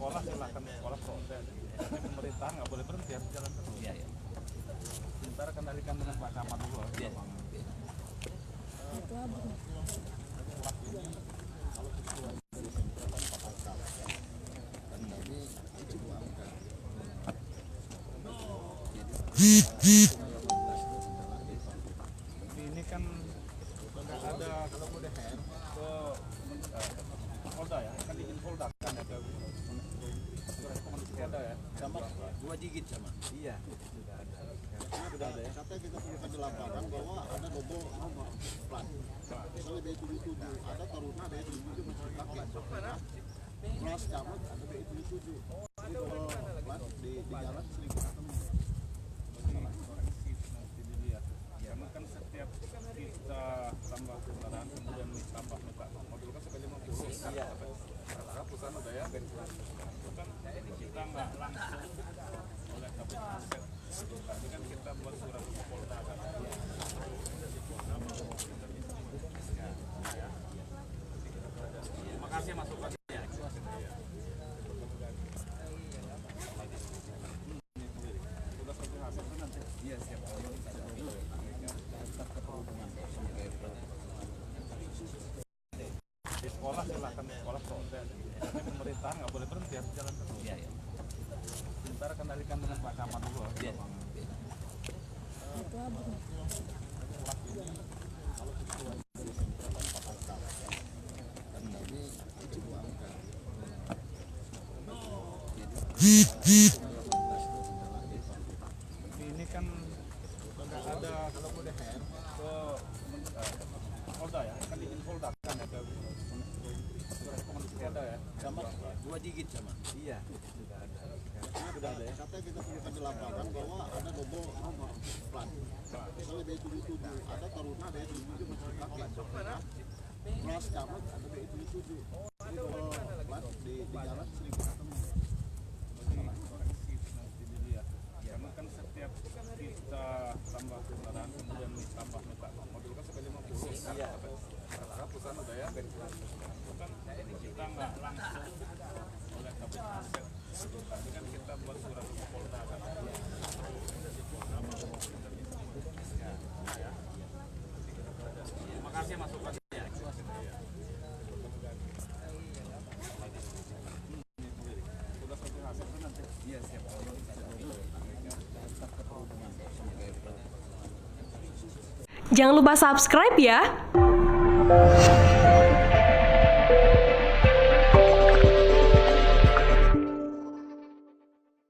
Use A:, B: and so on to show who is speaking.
A: sekolah silakan sekolah proses. Tapi pemerintah nggak boleh berhenti, harus jalan terus.
B: Iya, iya.
A: Sementara kendalikan dengan Pak Camat dulu.
B: Iya.
A: Ini kan nggak ada kalau mau deher ke Polda ya, kan izin Polda kan ya ke rekomendasi ada ya.
B: Sama 2 digit sama. Iya.
C: Sudah ada ya. Katanya kita temukan di lapangan bahwa ada double nomor plat. Misalnya B77 ada Taruna B77 masih pakai. Plas Camat ada B77. Ini double plat di jalan sering kita temui.
A: Karena kan setiap kita tambah kendaraan kemudian tambah mobil kan sekali 50.
B: Iya.
A: Ratusan ada ya. Kan kita nggak langsung oleh kabin aset. Tapi kan kita buat surat ke Polda kan. Terima kasih masukannya.
B: Iya, siap.
A: Di sekolah silakan sekolah proses. Tapi pemerintah nggak boleh berhenti, harus jalan terus.
B: Iya, iya.
A: Sementara kendalikan dengan Pak Camat dulu.
B: Iya.
A: Ini kan nggak ada kalau mau deher ke Polda ya, kan izin Polda kan ya ke rekomendasi ada ya.
B: Sama 2 digit sama. Iya.
C: Sudah ada ya. Katanya kita temukan di lapangan bahwa ada double nomor plat. Misalnya B77 ada Taruna B77 masih pakai. Plas Camat ada B77. Ini double plat di jalan sering kita temui.
A: Karena kan setiap kita tambah kendaraan kemudian tambah mobil kan sekali 50.
B: Iya.
A: Ratusan ada ya. Kan kita nggak langsung oleh kabin aset. Tapi kan kita buat surat ke Polda kan. Terima kasih masukannya.
B: Iya, siap.
D: Jangan lupa subscribe ya.